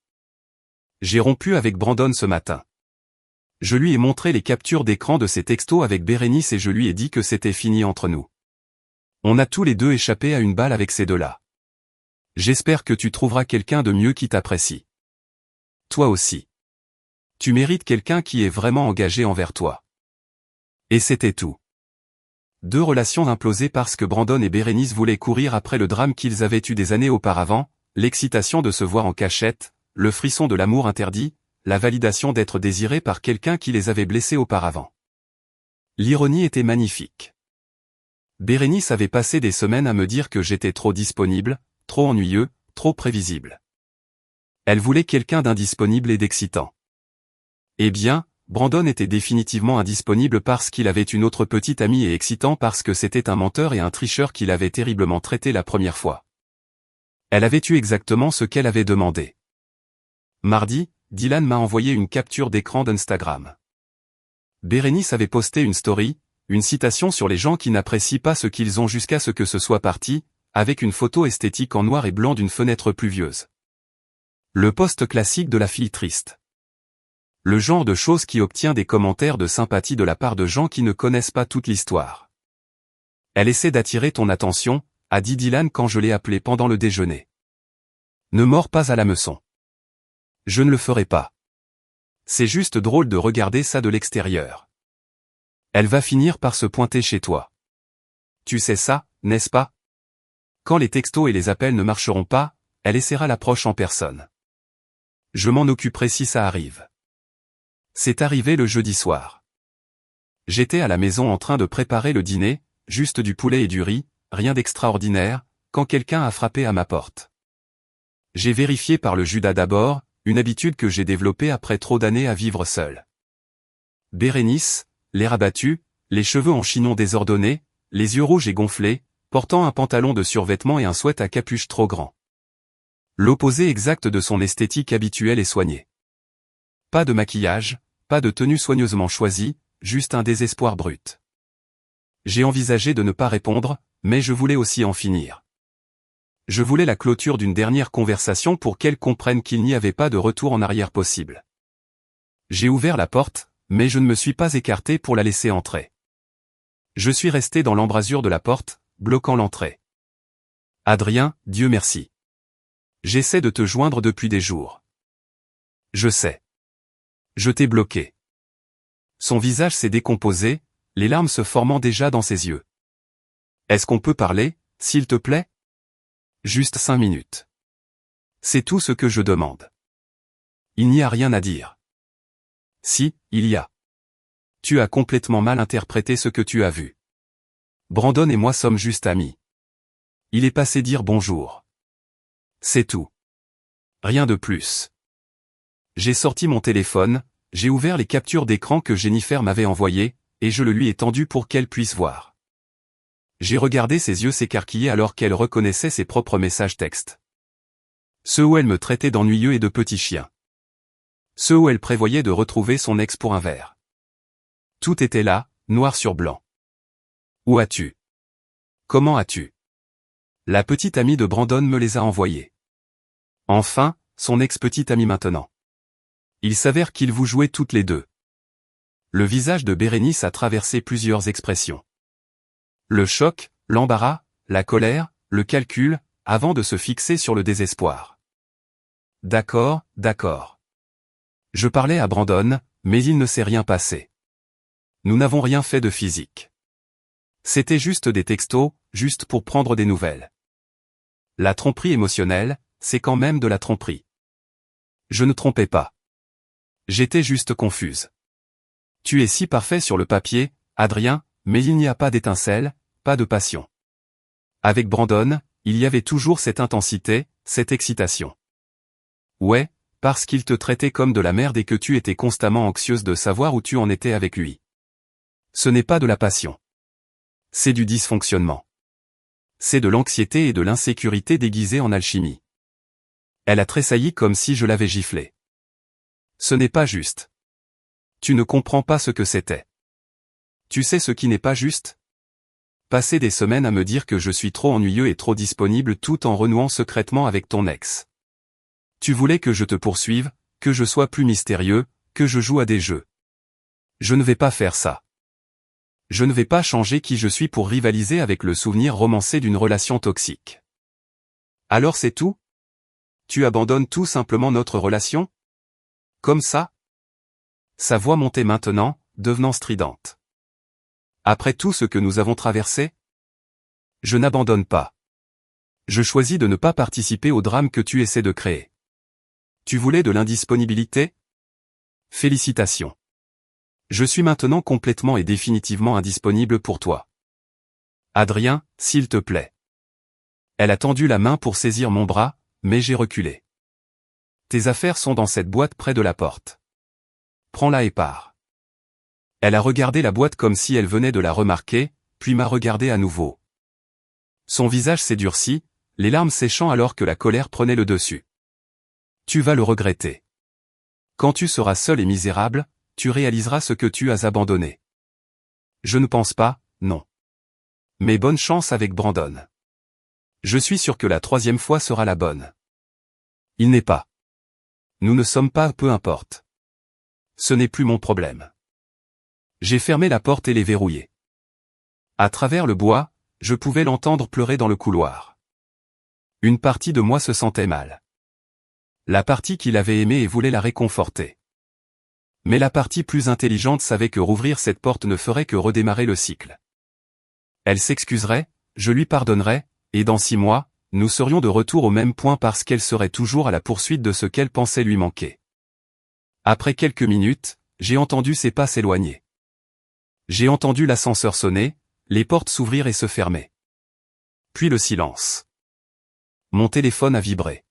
J'ai rompu avec Brandon ce matin. Je lui ai montré les captures d'écran de ses textos avec Bérénice et je lui ai dit que c'était fini entre nous. On a tous les deux échappé à une balle avec ces deux-là. J'espère que tu trouveras quelqu'un de mieux qui t'apprécie. Toi aussi. Tu mérites quelqu'un qui est vraiment engagé envers toi. Et c'était tout. 2 relations implosées parce que Brandon et Bérénice voulaient courir après le drame qu'ils avaient eu des années auparavant, l'excitation de se voir en cachette, le frisson de l'amour interdit, la validation d'être désirés par quelqu'un qui les avait blessés auparavant. L'ironie était magnifique. Bérénice avait passé des semaines à me dire que j'étais trop disponible, trop ennuyeux, trop prévisible. Elle voulait quelqu'un d'indisponible et d'excitant. Eh bien, Brandon était définitivement indisponible parce qu'il avait une autre petite amie et excitant parce que c'était un menteur et un tricheur qu'il avait terriblement traité la première fois. Elle avait eu exactement ce qu'elle avait demandé. Mardi, Dylan m'a envoyé une capture d'écran d'Instagram. Bérénice avait posté une story, une citation sur les gens qui n'apprécient pas ce qu'ils ont jusqu'à ce que ce soit parti, avec une photo esthétique en noir et blanc d'une fenêtre pluvieuse. Le post classique de la fille triste. Le genre de chose qui obtient des commentaires de sympathie de la part de gens qui ne connaissent pas toute l'histoire. Elle essaie d'attirer ton attention, a dit Dylan quand je l'ai appelé pendant le déjeuner. Ne mords pas à l'hameçon. Je ne le ferai pas. C'est juste drôle de regarder ça de l'extérieur. Elle va finir par se pointer chez toi. Tu sais ça, n'est-ce pas? Quand les textos et les appels ne marcheront pas, elle essaiera l'approche en personne. Je m'en occuperai si ça arrive. C'est arrivé le jeudi soir. J'étais à la maison en train de préparer le dîner, juste du poulet et du riz, rien d'extraordinaire, quand quelqu'un a frappé à ma porte. J'ai vérifié par le Judas d'abord, une habitude que j'ai développée après trop d'années à vivre seul. Bérénice, l'air abattu, les cheveux en chignon désordonnés, les yeux rouges et gonflés, portant un pantalon de survêtement et un sweat à capuche trop grand. L'opposé exact de son esthétique habituelle et soignée. Pas de maquillage, pas de tenue soigneusement choisie, juste un désespoir brut. J'ai envisagé de ne pas répondre, mais je voulais aussi en finir. Je voulais la clôture d'une dernière conversation pour qu'elle comprenne qu'il n'y avait pas de retour en arrière possible. J'ai ouvert la porte, mais je ne me suis pas écarté pour la laisser entrer. Je suis resté dans l'embrasure de la porte, bloquant l'entrée. Adrien, Dieu merci. J'essaie de te joindre depuis des jours. Je sais. Je t'ai bloqué. Son visage s'est décomposé, les larmes se formant déjà dans ses yeux. Est-ce qu'on peut parler, s'il te plaît? Juste 5 minutes. C'est tout ce que je demande. Il n'y a rien à dire. Si, il y a. Tu as complètement mal interprété ce que tu as vu. Brandon et moi sommes juste amis. Il est passé dire bonjour. C'est tout. Rien de plus. J'ai sorti mon téléphone, j'ai ouvert les captures d'écran que Jennifer m'avait envoyées, et je le lui ai tendu pour qu'elle puisse voir. J'ai regardé ses yeux s'écarquiller alors qu'elle reconnaissait ses propres messages textes. Ceux où elle me traitait d'ennuyeux et de petit chien. Ceux où elle prévoyait de retrouver son ex pour un verre. Tout était là, noir sur blanc. Où as-tu? Comment as-tu? La petite amie de Brandon me les a envoyés. Enfin, son ex-petite amie maintenant. Il s'avère qu'ils vous jouaient toutes les deux. Le visage de Bérénice a traversé plusieurs expressions. Le choc, l'embarras, la colère, le calcul, avant de se fixer sur le désespoir. D'accord, d'accord. Je parlais à Brandon, mais il ne s'est rien passé. Nous n'avons rien fait de physique. C'était juste des textos, juste pour prendre des nouvelles. La tromperie émotionnelle, c'est quand même de la tromperie. Je ne trompais pas. J'étais juste confuse. Tu es si parfait sur le papier, Adrien, mais il n'y a pas d'étincelle, pas de passion. Avec Brandon, il y avait toujours cette intensité, cette excitation. Ouais, parce qu'il te traitait comme de la merde et que tu étais constamment anxieuse de savoir où tu en étais avec lui. Ce n'est pas de la passion. C'est du dysfonctionnement. C'est de l'anxiété et de l'insécurité déguisées en alchimie. Elle a tressailli comme si je l'avais giflée. Ce n'est pas juste. Tu ne comprends pas ce que c'était. Tu sais ce qui n'est pas juste? Passer des semaines à me dire que je suis trop ennuyeux et trop disponible tout en renouant secrètement avec ton ex. Tu voulais que je te poursuive, que je sois plus mystérieux, que je joue à des jeux. Je ne vais pas faire ça. Je ne vais pas changer qui je suis pour rivaliser avec le souvenir romancé d'une relation toxique. Alors c'est tout? Tu abandonnes tout simplement notre relation? Comme ça? Sa voix montait maintenant, devenant stridente. Après tout ce que nous avons traversé? Je n'abandonne pas. Je choisis de ne pas participer au drame que tu essaies de créer. Tu voulais de l'indisponibilité? Félicitations. Je suis maintenant complètement et définitivement indisponible pour toi. Adrien, s'il te plaît. Elle a tendu la main pour saisir mon bras, mais j'ai reculé. Tes affaires sont dans cette boîte près de la porte. Prends-la et pars. Elle a regardé la boîte comme si elle venait de la remarquer, puis m'a regardé à nouveau. Son visage s'est durci, les larmes séchant alors que la colère prenait le dessus. Tu vas le regretter. Quand tu seras seul et misérable, tu réaliseras ce que tu as abandonné. Je ne pense pas, non. Mais bonne chance avec Brandon. Je suis sûr que la 3e fois sera la bonne. Il n'est pas. Nous ne sommes pas, peu importe. Ce n'est plus mon problème. J'ai fermé la porte et les verrouillé. À travers le bois, je pouvais l'entendre pleurer dans le couloir. Une partie de moi se sentait mal. La partie qu'il avait aimée et voulait la réconforter. Mais la partie plus intelligente savait que rouvrir cette porte ne ferait que redémarrer le cycle. Elle s'excuserait, je lui pardonnerais, et dans 6 mois, nous serions de retour au même point parce qu'elle serait toujours à la poursuite de ce qu'elle pensait lui manquer. Après quelques minutes, j'ai entendu ses pas s'éloigner. J'ai entendu l'ascenseur sonner, les portes s'ouvrir et se fermer. Puis le silence. Mon téléphone a vibré.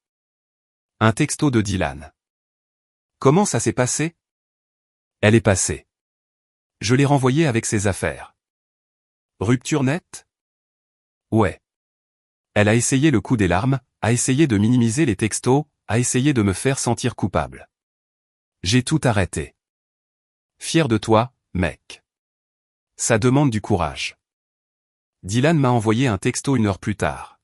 Un texto de Dylan. Comment ça s'est passé? Elle est passée. Je l'ai renvoyée avec ses affaires. Rupture nette? Ouais. Elle a essayé le coup des larmes, a essayé de minimiser les textos, a essayé de me faire sentir coupable. J'ai tout arrêté. Fier de toi, mec. Ça demande du courage. Dylan m'a envoyé un texto 1 heure plus tard.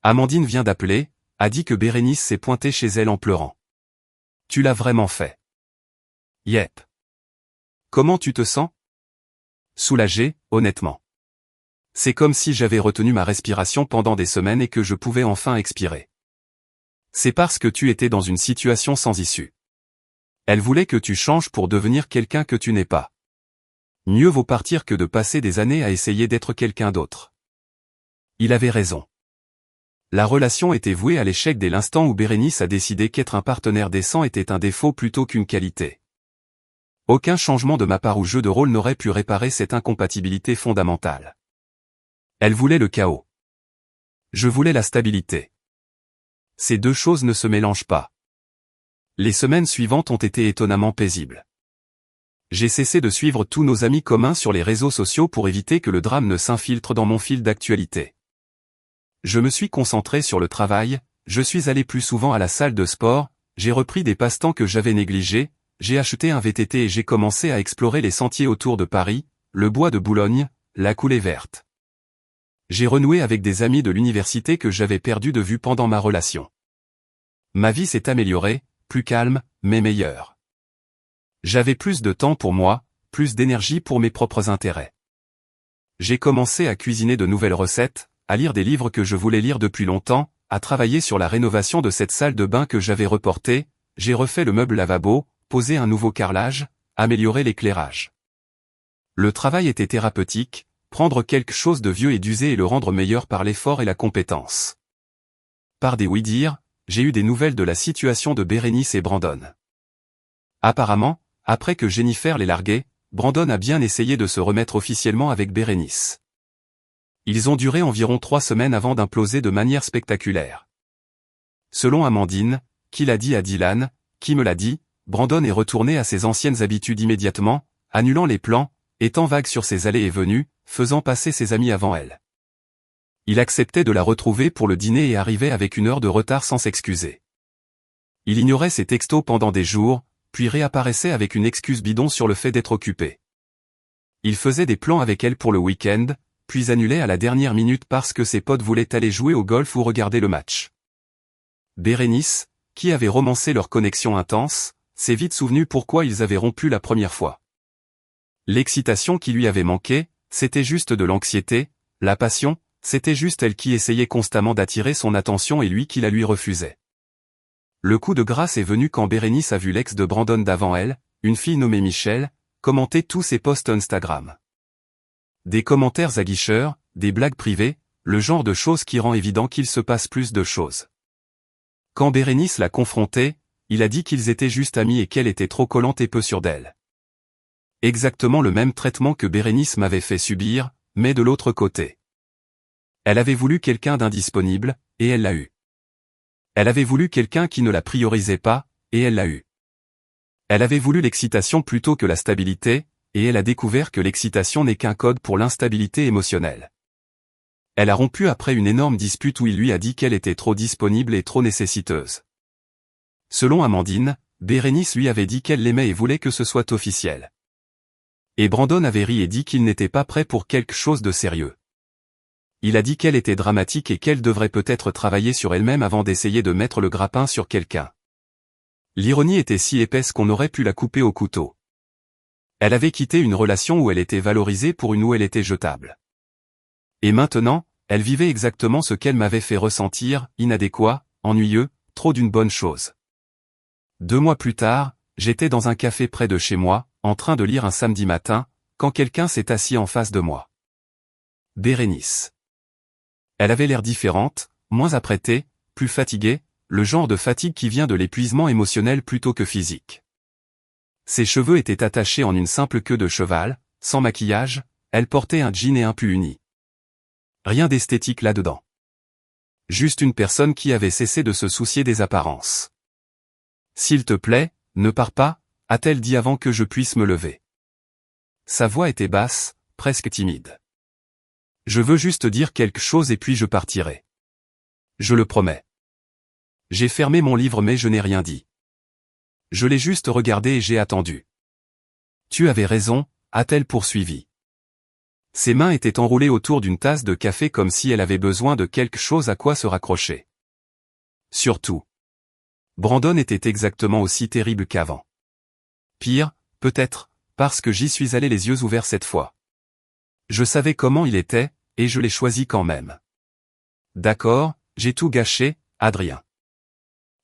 Amandine vient d'appeler, a dit que Bérénice s'est pointée chez elle en pleurant. Tu l'as vraiment fait. Yep. Comment tu te sens? Soulagé, honnêtement. C'est comme si j'avais retenu ma respiration pendant des semaines et que je pouvais enfin expirer. C'est parce que tu étais dans une situation sans issue. Elle voulait que tu changes pour devenir quelqu'un que tu n'es pas. Mieux vaut partir que de passer des années à essayer d'être quelqu'un d'autre. Il avait raison. La relation était vouée à l'échec dès l'instant où Bérénice a décidé qu'être un partenaire décent était un défaut plutôt qu'une qualité. Aucun changement de ma part ou jeu de rôle n'aurait pu réparer cette incompatibilité fondamentale. Elle voulait le chaos. Je voulais la stabilité. Ces deux choses ne se mélangent pas. Les semaines suivantes ont été étonnamment paisibles. J'ai cessé de suivre tous nos amis communs sur les réseaux sociaux pour éviter que le drame ne s'infiltre dans mon fil d'actualité. Je me suis concentré sur le travail, je suis allé plus souvent à la salle de sport, j'ai repris des passe-temps que j'avais négligés, j'ai acheté un VTT et j'ai commencé à explorer les sentiers autour de Paris, le bois de Boulogne, la coulée verte. J'ai renoué avec des amis de l'université que j'avais perdus de vue pendant ma relation. Ma vie s'est améliorée, plus calme, mais meilleure. J'avais plus de temps pour moi, plus d'énergie pour mes propres intérêts. J'ai commencé à cuisiner de nouvelles recettes, à lire des livres que je voulais lire depuis longtemps, à travailler sur la rénovation de cette salle de bain que j'avais reportée, j'ai refait le meuble lavabo, posé un nouveau carrelage, amélioré l'éclairage. Le travail était thérapeutique, prendre quelque chose de vieux et d'usé et le rendre meilleur par l'effort et la compétence. Par des oui-dire, j'ai eu des nouvelles de la situation de Bérénice et Brandon. Apparemment, après que Jennifer l'ait largué, Brandon a bien essayé de se remettre officiellement avec Bérénice. Ils ont duré environ 3 semaines avant d'imploser de manière spectaculaire. Selon Amandine, qui l'a dit à Dylan, qui me l'a dit, Brandon est retourné à ses anciennes habitudes immédiatement, annulant les plans, étant vague sur ses allées et venues, faisant passer ses amis avant elle. Il acceptait de la retrouver pour le dîner et arrivait avec 1 heure de retard sans s'excuser. Il ignorait ses textos pendant des jours, puis réapparaissait avec une excuse bidon sur le fait d'être occupé. Il faisait des plans avec elle pour le week-end, puis annulait à la dernière minute parce que ses potes voulaient aller jouer au golf ou regarder le match. Bérénice, qui avait romancé leur connexion intense, s'est vite souvenu pourquoi ils avaient rompu la première fois. L'excitation qui lui avait manqué, c'était juste de l'anxiété, la passion, c'était juste elle qui essayait constamment d'attirer son attention et lui qui la lui refusait. Le coup de grâce est venu quand Bérénice a vu l'ex de Brandon d'avant elle, une fille nommée Michelle, commenter tous ses posts Instagram. Des commentaires aguicheurs, des blagues privées, le genre de choses qui rend évident qu'il se passe plus de choses. Quand Bérénice l'a confronté, il a dit qu'ils étaient juste amis et qu'elle était trop collante et peu sûre d'elle. Exactement le même traitement que Bérénice m'avait fait subir, mais de l'autre côté. Elle avait voulu quelqu'un d'indisponible, et elle l'a eu. Elle avait voulu quelqu'un qui ne la priorisait pas, et elle l'a eu. Elle avait voulu l'excitation plutôt que la stabilité, et elle a découvert que l'excitation n'est qu'un code pour l'instabilité émotionnelle. Elle a rompu après une énorme dispute où il lui a dit qu'elle était trop disponible et trop nécessiteuse. Selon Amandine, Bérénice lui avait dit qu'elle l'aimait et voulait que ce soit officiel. Et Brandon avait ri et dit qu'il n'était pas prêt pour quelque chose de sérieux. Il a dit qu'elle était dramatique et qu'elle devrait peut-être travailler sur elle-même avant d'essayer de mettre le grappin sur quelqu'un. L'ironie était si épaisse qu'on aurait pu la couper au couteau. Elle avait quitté une relation où elle était valorisée pour une où elle était jetable. Et maintenant, elle vivait exactement ce qu'elle m'avait fait ressentir, inadéquat, ennuyeux, trop d'une bonne chose. 2 mois plus tard, j'étais dans un café près de chez moi, en train de lire un samedi matin, quand quelqu'un s'est assis en face de moi. Bérénice. Elle avait l'air différente, moins apprêtée, plus fatiguée, le genre de fatigue qui vient de l'épuisement émotionnel plutôt que physique. Ses cheveux étaient attachés en une simple queue de cheval, sans maquillage, elle portait un jean et un pull uni. Rien d'esthétique là-dedans. Juste une personne qui avait cessé de se soucier des apparences. « S'il te plaît, ne pars pas », a-t-elle dit avant que je puisse me lever. Sa voix était basse, presque timide. « Je veux juste dire quelque chose et puis je partirai. Je le promets. » J'ai fermé mon livre mais je n'ai rien dit. Je l'ai juste regardé et j'ai attendu. « Tu avais raison », a-t-elle poursuivi. Ses mains étaient enroulées autour d'une tasse de café comme si elle avait besoin de quelque chose à quoi se raccrocher. Surtout. Brandon était exactement aussi terrible qu'avant. Pire, peut-être, parce que j'y suis allé les yeux ouverts cette fois. Je savais comment il était, et je l'ai choisi quand même. D'accord, j'ai tout gâché, Adrien.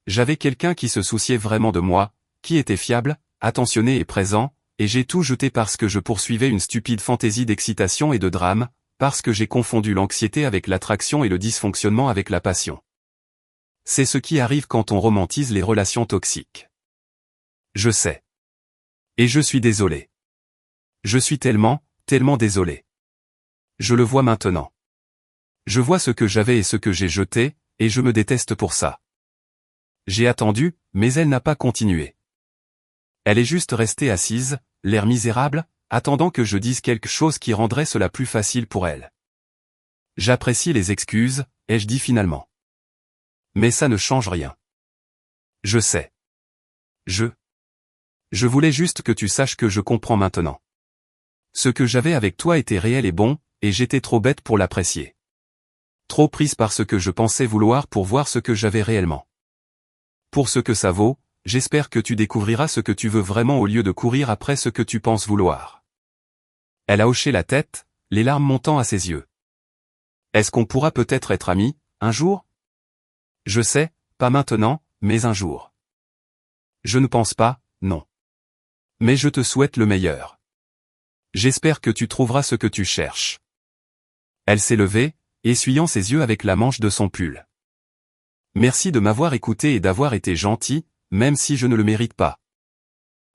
J'avais quelqu'un qui se souciait vraiment de moi, qui était fiable, attentionné et présent, et j'ai tout jeté parce que je poursuivais une stupide fantaisie d'excitation et de drame, parce que j'ai confondu l'anxiété avec l'attraction et le dysfonctionnement avec la passion. C'est ce qui arrive quand on romantise les relations toxiques. Je sais. Et je suis désolé. Je suis tellement désolé. Je le vois maintenant. Je vois ce que j'avais et ce que j'ai jeté, et je me déteste pour ça. J'ai attendu, mais elle n'a pas continué. Elle est juste restée assise, l'air misérable, attendant que je dise quelque chose qui rendrait cela plus facile pour elle. J'apprécie les excuses, ai-je dit finalement. Mais ça ne change rien. Je sais. Je voulais juste que tu saches que je comprends maintenant. Ce que j'avais avec toi était réel et bon, et j'étais trop bête pour l'apprécier. Trop prise par ce que je pensais vouloir pour voir ce que j'avais réellement. Pour ce que ça vaut, j'espère que tu découvriras ce que tu veux vraiment au lieu de courir après ce que tu penses vouloir. Elle a hoché la tête, les larmes montant à ses yeux. Est-ce qu'on pourra peut-être être amis, un jour? Je sais, pas maintenant, mais un jour. Je ne pense pas, non. Mais je te souhaite le meilleur. J'espère que tu trouveras ce que tu cherches. Elle s'est levée, essuyant ses yeux avec la manche de son pull. Merci de m'avoir écouté et d'avoir été gentil, même si je ne le mérite pas.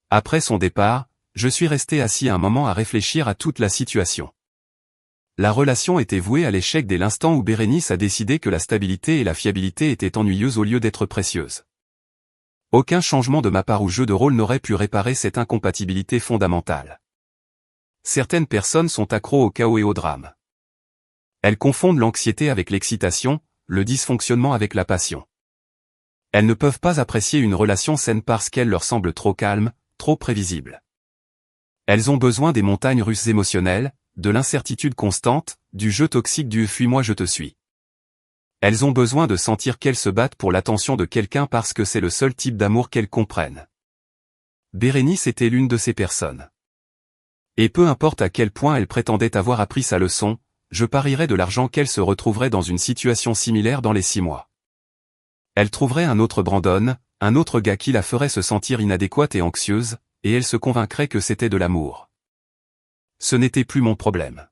Après son départ, je suis resté assis un moment à réfléchir à toute la situation. La relation était vouée à l'échec dès l'instant où Bérénice a décidé que la stabilité et la fiabilité étaient ennuyeuses au lieu d'être précieuses. Aucun changement de ma part ou jeu de rôle n'aurait pu réparer cette incompatibilité fondamentale. Certaines personnes sont accros au chaos et au drame. Elles confondent l'anxiété avec l'excitation, le dysfonctionnement avec la passion. Elles ne peuvent pas apprécier une relation saine parce qu'elle leur semble trop calme, trop prévisible. Elles ont besoin des montagnes russes émotionnelles, de l'incertitude constante, du jeu toxique du « fuis-moi je te suis ». Elles ont besoin de sentir qu'elles se battent pour l'attention de quelqu'un parce que c'est le seul type d'amour qu'elles comprennent. Bérénice était l'une de ces personnes. Et peu importe à quel point elle prétendait avoir appris sa leçon, je parierais de l'argent qu'elle se retrouverait dans une situation similaire dans les 6 mois. Elle trouverait un autre Brandon, un autre gars qui la ferait se sentir inadéquate et anxieuse, et elle se convaincrait que c'était de l'amour. Ce n'était plus mon problème.